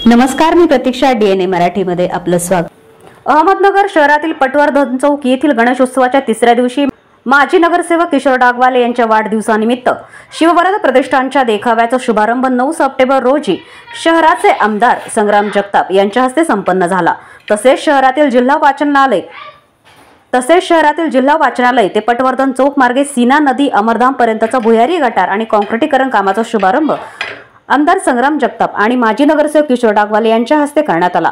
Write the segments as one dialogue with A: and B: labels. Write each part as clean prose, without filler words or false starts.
A: नमस्कार, मी प्रतीक्षा. DNA मराठीमध्ये आपलं स्वागत. अहमदनगर शहरातील पटवर्धन चौक येथील गणेशोत्सवाच्या तिसऱ्या दिवशी माजी नगरसेवक किशोर डागवाले यांच्या वाढदिवसानिमित्त शिववरद प्रतिष्ठानच्या देखाव्याचा शुभारंभ 9 सप्टेंबर रोजी शहराचे आमदार संग्राम जगताप यांच्या हस्ते संपन्न झाला. तसेच शहरातील जिल्हा वाचनालय ते पटवर्धन चौक मार्गे सीना नदी अमरधाम पर्यंतचा भुयारी गटार आणि कॉन्क्रिटीकरण कामाचा शुभारंभ आमदार संग्राम जगताप आणि माजी नगरसेवक किशोर डागवाले यांच्या हस्ते करण्यात आला.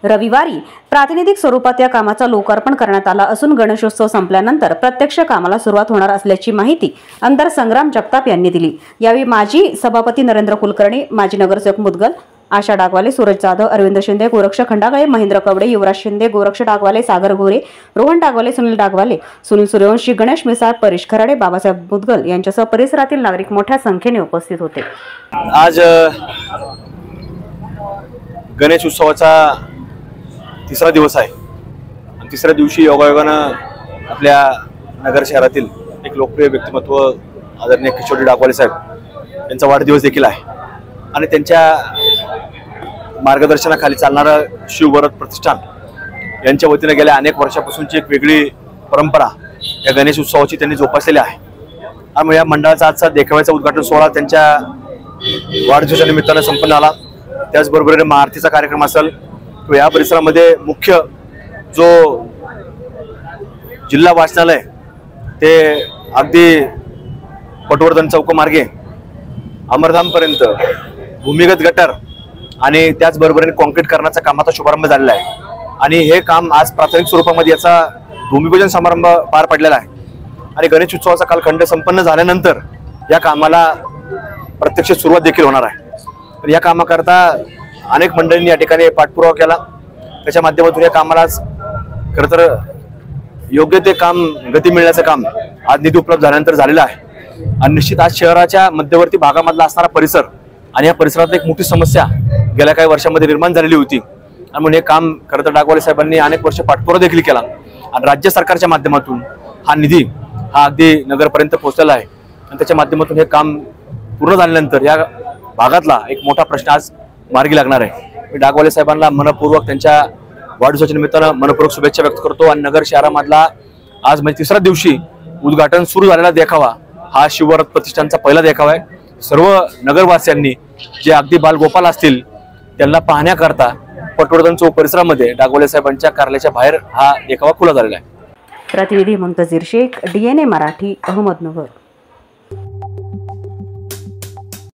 A: रविवारी प्रातिनिधिक स्वरूपात या कामाचा लोकार्पण करण्यात आला असून गणेशोत्सव संपल्यानंतर प्रत्यक्ष कामाला सुरुवात होणार असल्याची माहिती आमदार संग्राम जगताप यांनी दिली. यावेळी माजी सभापती नरेंद्र कुलकर्णी, माजी नगरसेवक मुदगल, आशा डागवाले, सूरज जाधव, अरविंद शिंदे, गोरक्ष खंडागळे, महेंद्र कवडे, युवराज शिंदे, गोरक्ष डागवाले, सागर गोरे, रोहन डागवाले, सुनील डागवाले, सुनील सूर्यवंशी, गणेश मिसाळ, परेश खराडे, बाबासाहेब मुदगल यांच्यासह परिसरातील नागरिक मोठ्या संख्येने उपस्थित होते.
B: आज गणेश उत्सवाचा तिसरा दिवस आहे आणि तिसऱ्या दिवशी योगायोगानं आपल्या नगर शहरातील एक लोकप्रिय व्यक्तिमत्व आदरणीय किशोर डागवाले साहेब यांचा वाढदिवस देखील आहे आणि त्यांच्या मार्गदर्शनाखाली चालणारं शिववरद प्रतिष्ठान यांच्या वतीने गेल्या अनेक वर्षापासूनची एक वेगळी परंपरा या गणेश उत्सवाची त्यांनी जोपासलेली आहे. त्यामुळे या मंडळाचा आजचा देखाव्याचा उद्घाटन सोहळा त्यांच्या वाढदिवसाच्या निमित्तानं संपन्न झाला. त्याचबरोबर महाआरतीचा कार्यक्रम असेल किंवा या परिसरामध्ये मुख्य जो जिल्हा वाचनालय ते अगदी पटवर्धन चौक मार्गे अमरधामपर्यंत भूमिगत गटार आणि त्याचबरोबर कॉन्क्रीटीकरणाचा कामाचा शुभारंभ झालेला आहे आणि हे काम आज प्राथमिक स्वरूपामध्ये याचा भूमिपूजन समारंभ पार पडलेला आहे आणि गणेश उत्सवाचा कालखंड संपन्न झाल्यानंतर या कामाला प्रत्यक्ष सुरुवात देखील होणार आहे. या कामाकरता अनेक मंडळींनी या ठिकाणी पाठपुरावा केला. त्याच्या माध्यमातून या कामाला खरं तर योग्य ते काम गती मिळण्याचं काम आज निधी उपलब्ध झाल्यानंतर झालेलं आहे आणि निश्चित आज शहराच्या मध्यवर्ती भागामधला असणारा परिसर आणि या परिसरात एक मोठी समस्या गेल्या काही वर्षांमध्ये निर्माण झालेली होती आणि म्हणून हे काम खरं तर डागवाले साहेबांनी अनेक वर्ष पाठपुरावा देखील केला आणि राज्य सरकारच्या माध्यमातून हा निधी हा अगदी नगरपर्यंत पोहोचलेला आहे आणि त्याच्या माध्यमातून हे काम पूर्ण झाल्यानंतर या भागातला एक मोठा प्रश्न आज मार्गी लागणार आहे. मी डागवाले साहेबांना मनपूर्वक त्यांच्या वाढदिवसाच्या निमित्तानं मनपूर्वक शुभेच्छा व्यक्त करतो आणि नगर शहरामधला आज म्हणजे तिसऱ्या दिवशी उद्घाटन सुरू झालेला देखावा हा शिववरद प्रतिष्ठानचा पहिला देखावा आहे. सर्व नगरवासियांनी जे अगदी बालगोपाल असतील त्यांना पाहण्याकरता पटवर्धन चौक परिसरामध्ये डागवाले साहेबांच्या कार्यालयाच्या बाहेर हा देखावा खुला झालेला आहे.
A: प्रतिनिधी मुंतजीर शेख, DNA मराठी, अहमदनगर.